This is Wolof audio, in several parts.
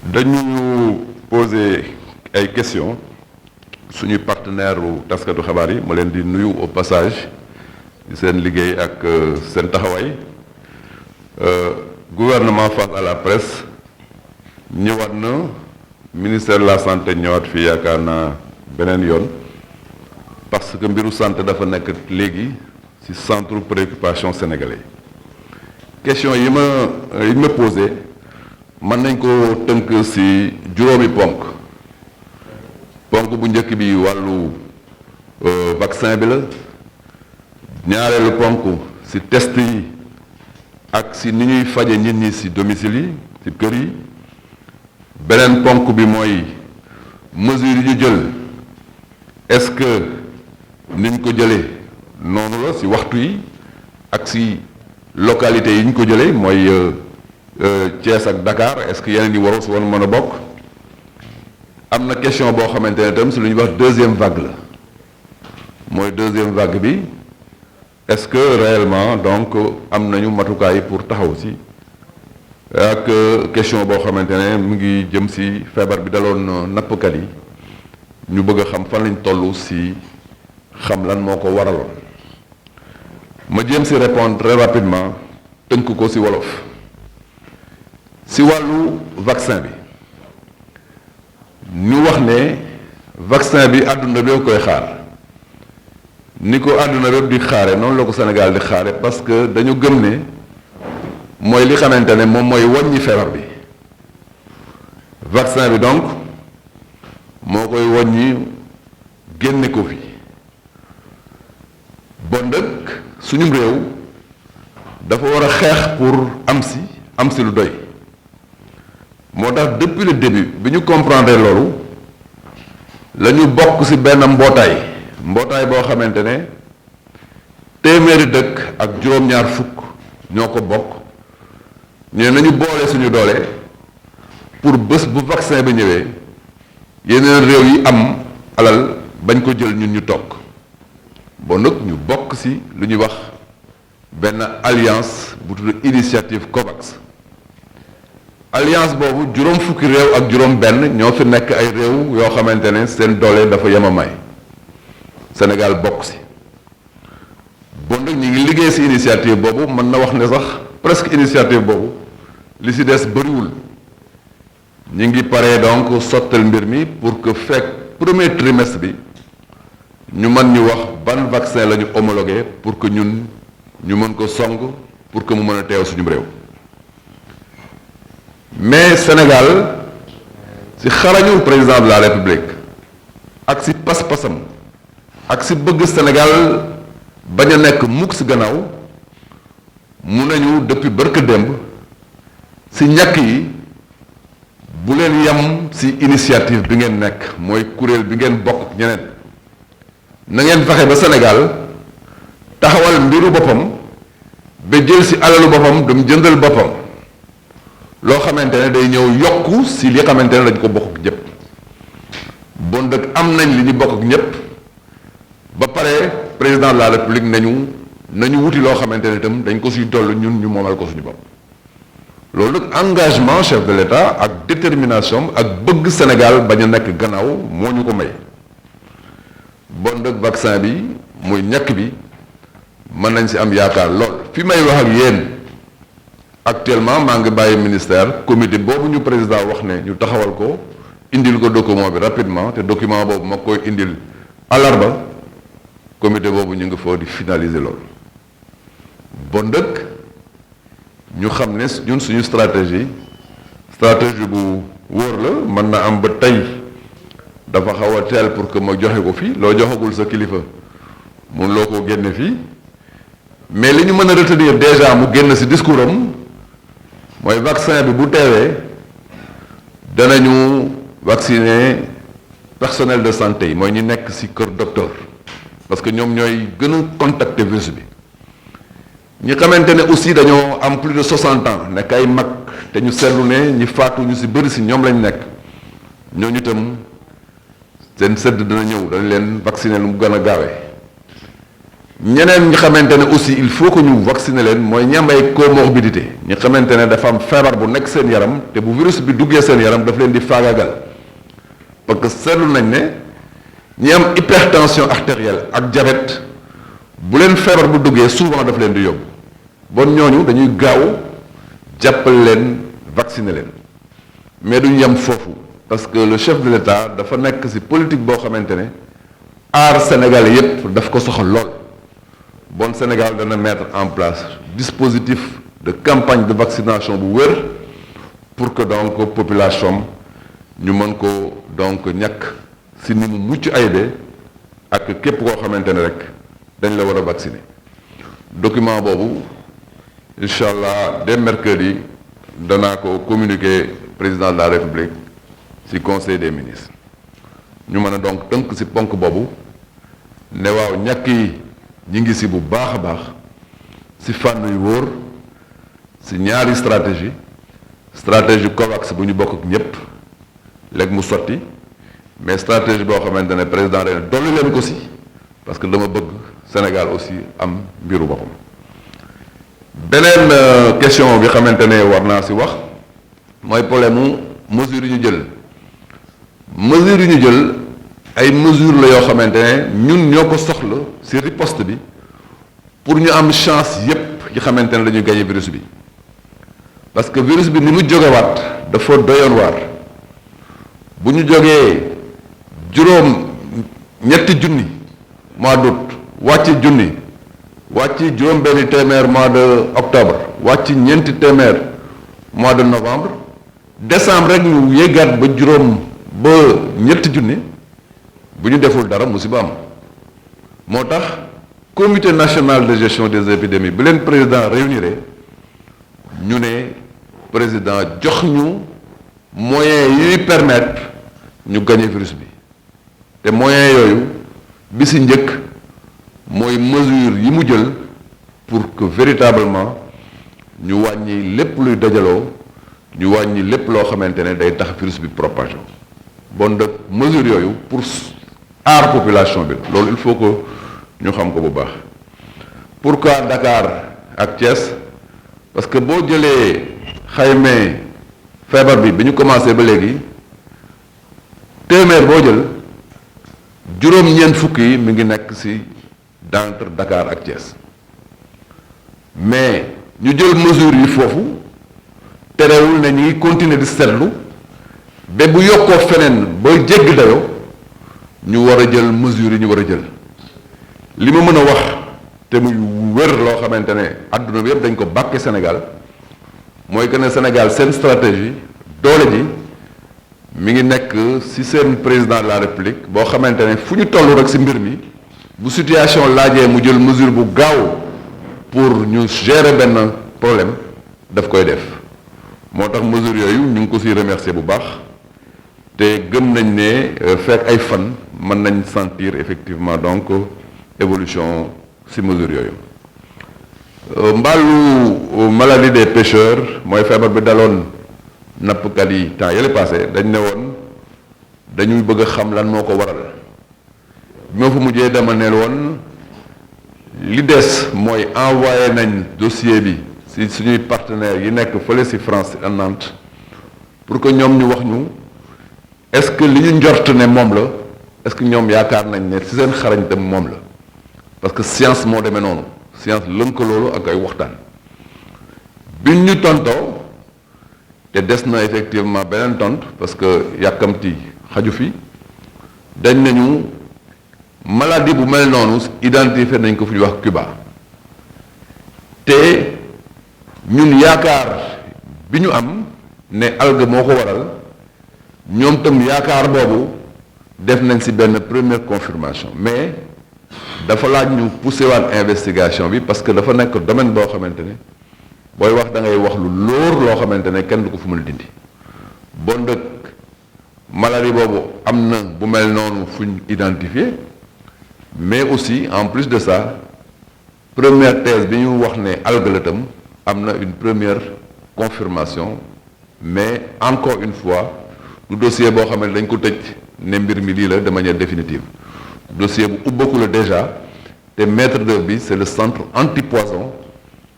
dañu poser ay questions suñu partenaire u taskatu xabaar yi ma leen di nuyu au passage di seen liggéey ak seen taxawaay gouvernement face à la presse ñëwaat na ministère de la santé ñëwaat fii yaakaar naa beneen yoon parce que mbiru santé dafa nekk léegi ci centre préoccupation sénégalais question yi ma posé mën nañ ko tënk ci juróomi ponk bu njëkk bi wàllu vaccin bi la ñaareelu ponk ci test yi ak ci ni ñuy faje nit ñi ci domicile yi ci kër yi beneen ponk bi mooy mesure yi ñu jël est-ce que ni ñu ko jëlee noonu la ci waxtu yi ak ci localité yi ñu ko jëlee mooy Thiès ak Dakar est-ce que yeneen yi waru si woon mën a bokk am na question boo xamante ne tam si lu ñuy wax deuxième vague la mooy deuxième vague bi est-ce que réellement donc am nañu matukaay pour taxaw si ak question boo xamante ne mu ngi jëm si feebar bi daloon nappkat yi ñu bëgg a xam fan lañ toll si xam lan moo ko waraloon ma jéem si répondre très rapidement tënk ko si wolof si wàllu vaccin bi ñu wax ne vaccin bi àdduna bi koy xaar ni ko àdduna bépp di xaare noonu la ko Sénégal di xaare parce que dañu gëm ne mooy li xamante ne moom mooy wàññi feebar bi vaccin bi donc moo koy wàññi génne ko fi bon dëkk suñu réew dafa war a xeex pour am si lu doy moo tax depuis le début bi ñu comprendre loolu la ñu bokk ci benn mbootaay boo xamante ne téeméeri dëkk ak juróom-ñaar fukk ñoo ko bokk ñu nañu boole suñu doole pour bés bu vaccin bi ñëwee yeneen réew yi am alal bañ ko jël ñun ñu toog bon nag ñu bokk ci lu ñuy wax benn alliance bu tudd initiative COVAX alliance boobu juróom fukki réew ak juróom benn ñoo fi nekk ay réew yoo xamante ne seen doole dafa yemamaay Sénégal bokk ci bon nag ñu ngi liggéey ci initiative boobu mën na wax ne sax presque initiative boobu li ci des bëriwul ñu ngi paree donc sottal mbir mi pour que fekk premier trimestre bi ñu mën ñu wax ban vaccin la ñu homologué pour que ñun ñu mën ko song pour que mu mën a teew suñu réew mais Sénégal ci xarañu président de la République ak ci pas-pasam ak ci bëgg Sénégal bañ a nekk mukk ci gannaaw mu nañu depuis barka démb ci ñàkk yi bu leen yam ci initiative bi ngeen nekk mooy kuréel bi ngeen bokk ñeneen na ngeen fexe ba Sénégal taxawal mbiru boppam ba jël ci alalu boppam dem jëndal boppam loo xamante ne day ñëw yokku ci li xamante ne dañ ko bokk ak ñëpp bon dëkk am nañ li ñu bokk ak ñëpp ba pare président de la république nañu wuti loo xamante ne itam dañ ko suy toll ñun ñu moomal ko suñu bopp loolu nag engagement chef de l'État ak détermination ak bëgg Sénégal bañ a nekk gannaaw moo ñu ko may bon dëkk vaccin bi muy ñàkk bi mën nañ ci am yaakaar lool fi may wax ak yéen actuellement maa ngi bàyyi ministère comité boobu ñu président wax ne ñu taxawal ko indil ko document bi rapidement te document boobu ma koy indil àllarba comité boobu ñu ngi foo di finaliser loolu bon dëkk ñu xam ne ñun suñu stratégie bu wóor la mën na am ba tey dafa xaw a teel pour que ma joxe ko fii loo joxagul sa kilifa mun loo ko génne fii mais li ñu mën a retenir déjà mu génn ci discours am mooy vaccin bi bu teewee danañu vacciner personnel de santé yi mooy ñu nekk ci kër docteur parce que ñoom ñooy gën a contacter virus bi ñi xamante ne aussi dañoo am plus de 60 ans nekk ay mag te ñu seetlu ne ñi faatu ñu ci bëri ci ñoom lañ nekk ñooñu itam seen sëdd dina ñëw dañ leen vacciner lu mu gën a gaawee ñeneen ñi xamante ne aussi il faut que ñu vacciner leen mooy ñi am ay comorbidité ñi xamante ne dafa am feebar bu nekk seen yaram te bu virus bi duggee seen yaram daf leen di faagaagal parce que seetlu nañ ne ñi am hypertension artérielle ak diabète bu leen feebar bu duggee souvent daf leen di yóbbu bon ñooñu dañuy gaaw jàppal leen vacciner leen mais duñ yem foofu parce que le chef de l'État dafa nekk ci politique boo xamante ne aar Sénégalais yépp daf ko soxal lool bon Sénégal dana mettre en place dispositif de campagne de vaccination bu wér pour que donc population ñu mën ko donc ñàkk ci ni mu mucc aybe ak képp koo xamante ne rek dañ la war a vacciner document boobu incha allah dès mercredi danaa ko communiquer président de la République ci conseil des ministres ñu mën a donc tënk ci ponk boobu ne waaw ñàkk yi ñi ngi ci bu baax a baax ci fànn yu wóor ci ñaari stratégie COVAX bu ñu bokk ak ñépp léegi mu sotti mais stratégie boo xamante ne président ren dolli leen ko ci parce que dama bëgg Sénégal aussi am mbiru boppam. beneen question bi xamante ne war naa ci wax mooy problème mu mesures yi ñu jël mesures yi ñu jël ay mesures la yoo xamante ne ñun ñoo ko soxla ci riposte bi pour ñu am chance yépp yi xamante ne dañuy gagner virus bi parce que virus bi ni mu jógewaat dafa doyoon waar bu ñu jógee ñetti junni mois d'août wàcc junni wàcc juróom benni téeméer mois de octobre wàcc ñeenti téeméer mois de novembre décembre rek ñu yéggaat ba ñetti junni bu ñu deful dara musiba am moo tax comité national de gestion des épidémies bi leen président réuniré ñu ne président jox ñu moyens yuy permettre ñu gagner virus bi te moyens yooyu bi ci njëkk mooy mesure yi mu jël pour que véritablement ñu wàññi lépp luy dajaloo ñu wàññi lépp loo xamante ne day tax virus bi propagé bon de mesure yooyu pour aar population bi loolu il faut que ñu xam ko bu baax. Pourquoi Dakar ak Thiès parce que boo jëlee xaymee feebar bi ñu commencé ba léegi téeméer boo jël juróom-ñeent fukk yi mi ngi nekk ci d'entre Dakar ak Thiès mais ñu jël mesure yi foofu terewul ne ñu ngi continuer di seetlu ba bu yokkoo feneen ba jégg dayoo ñu war a jël mesure yi ñu war a jël li ma mën a wax te muy wér loo xamante ne adduna bi yëpp dañ ko bàkke Sénégal mooy que ne Sénégal seen stratégie doole ji mi ngi nekk ci seen président de la République boo xamante ne fu ñu toll rek ci mbir mi bu situation laajee mu jël mesure bu gaaw pour ñu gérer benn problème daf koy def moo tax mesure yooyu ñu ngi ko ci remercier bu baax te gëm nañ ne fekk ay fan mën nañ sentir effectivement donc évolution ci mesure yooyu mbaalu maladie des pêcheurs mooy feebar bi daloon nappkat yi temps yële passé dañ ne woon dañuy bëgg a xam lan moo ko waral bi ma fa mujjee dama ne woon li des mooy envoyé nañ dossier bi ci suñuy partenaires yi nekk fële ci France à Nantes pour que ñoom ñu wax ñu est-ce que li ñu njort ne moom la est-ce que ñoom yaakaar nañ ne ci seen xarañtam moom la parce que science moo demee noonu science lënkaloolu ak ay waxtaan biñ ñu tontoo te des na effectivement beneen tontu parce que yàkkamti xaju fi dañ nañu maladie bu mel noonu identifié nañ ko fu ñuy wax Cuba te ñun yaakaar bi ñu am ne algue moo ko waral ñoom tam yaakaar boobu def nañ ci benn première confirmation mais dafa laaj ñu poussé waat investigation bi parce que dafa nekk domaine boo xamante ne booy wax da ngay wax lu lóor loo xamante ne kenn du ko fu mën dindi bon dëkk maladie boobu am na bu mel noonu fuñ identifié mais aussi en plus de ça première thèse bi ñu wax ne algue la tam am na une première confirmation mais encore une fois du dossier boo xam ne dañ ko tëj ne mbir mi lii la de manière définitive dossier bu ubbeeku la déjà te maître d'œuvre bi c'est le centre antipoison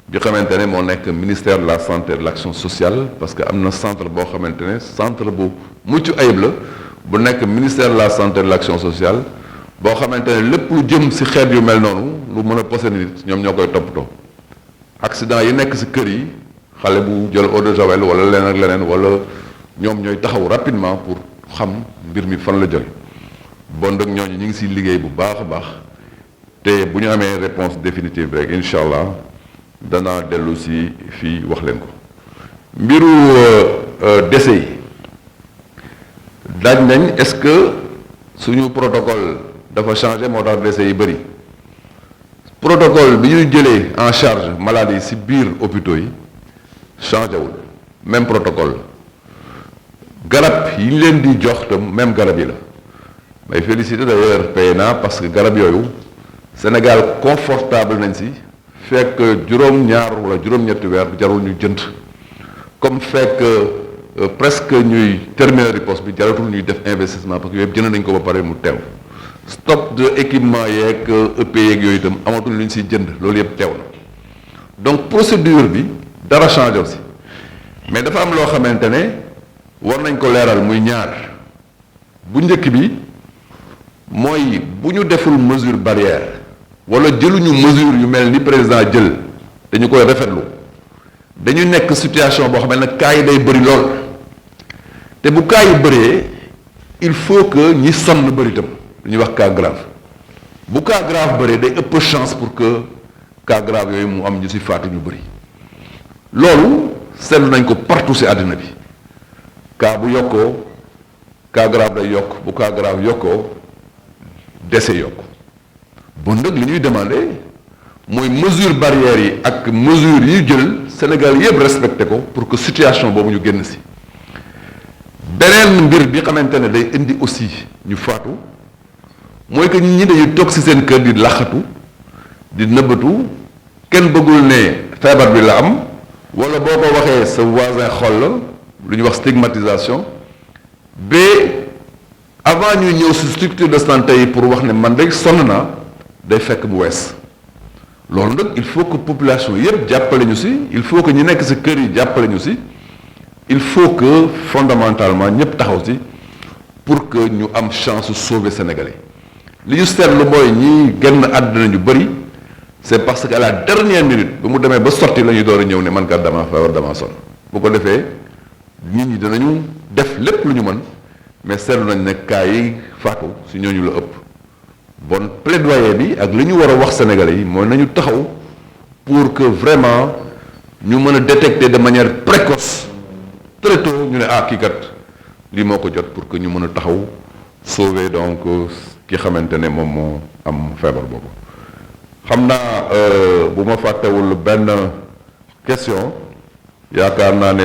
bi xamante ne moo nekk ministère de la santé et de l'action sociale parce que am na centre boo xamante ne centre bu mucc ayib la bu nekk ministère de la santé et de l'action sociale boo xamante ne lépp lu jëm ci xeet yu mel noonu lu mën a posé nit ñoom ñoo koy toppatoo accident yi nekk ci kër yi xale bu jël eau de javel wala leneen ak leneen wala ñoom ñooy taxaw rapidement pour xam mbir mi fan la jël bon nag ñooñu ñu ngi ciy liggéey bu baax a baax te bu ñu amee réponse définitive rek incha allah danaa dellu ci fii wax leen ko mbiru décès yi daaj nañ est-ce que suñu protocole dafa changé moo tax décès yi bëri protocole bi ñuy jëlee en charge maladies yi ci biir hôpitaux yi changé wul même protocole garab yi ñu leen di jox te même garab yi la may féliciter d'ailleurs PNA parce que garab yooyu Sénégal confortable nañ ci fekk juróom-ñaar wala juróom-ñetti weer jarul ñu jënd comme fekk presque ñuy terminer riposte bi jaratul ñuy def investissement parce que yooyu jënd nañ ko ba pare mu teew stock de équipement yeeg EP yeeg yooyu itam amatul lu ñu ciy jënd loolu yëpp teew na donc procédure bi dara changé aussi mais dafa am loo xamante ne war nañ ko leeral muy ñaar bu njëkk bi mooy bu ñu deful mesure barrière wala jëluñu mesure yu mel ni président jël dañu koy rafetlu dañu nekk situation boo xam ne cas yi day bëri lool te bu cas yi bëree il faut que ñi sonn bëri itam lu ñuy wax cas grave bu cas grave bëree day ëpp chance pour que cas grave yooyu mu am ñu ci faatu ñu bëri loolu seetlu nañ ko partout ci àddina bi cas bu yokkoo cas grave day yokk bu cas grave yokkoo décès yokk bon nag li ñuy demander mooy mesure barrière yi ak mesure yi jël Sénégal yëpp respecté ko pour que situation boobu ñu génn ci beneen mbir bi xamante ne day indi aussi ñu faatu mooy que nit ñi dañuy toog ci seen kër di laxatu di nëbbatu kenn bëggul ne feebar bi la am walla boo ko waxee sa voisin xol la lu ñuy wax stigmatisation ba avant ñuy ñëw ci structure de santé yi pour wax ne man de sonn naa day fekk mu wees loolu nag il faut que population yëpp jàppale ñu ci il faut que ñi nekk ci kër yi jàppale ñu ci il faut que fondamentalement ñëpp taxaw ci pour que ñu am chance sauver Sénégalais li ñu seetlu mooy ñi génn àddina ñu bëri c'est parce que à la dernière minute ba mu demee ba sotti la ñuy door a ñëw ne man kat damaa feebar damaa sonn bu ko defee nit ñi dinañu def lépp lu ñu mën mais seetlu nañ ne cas yi faatu ci ñooñu la ëpp bon plaidoyer bi ak li ñu war a wax Sénégalais yi mooy nañu taxaw pour que vraiment ñu mën a détecter de manière précoce très tôt ñu ne kii kat lii moo ko jot pour que ñu mën a taxaw sauver donc ki xamante ne moom moo am feebar boobu xam naa bu ma fàttewul benn question yaakaar naa ne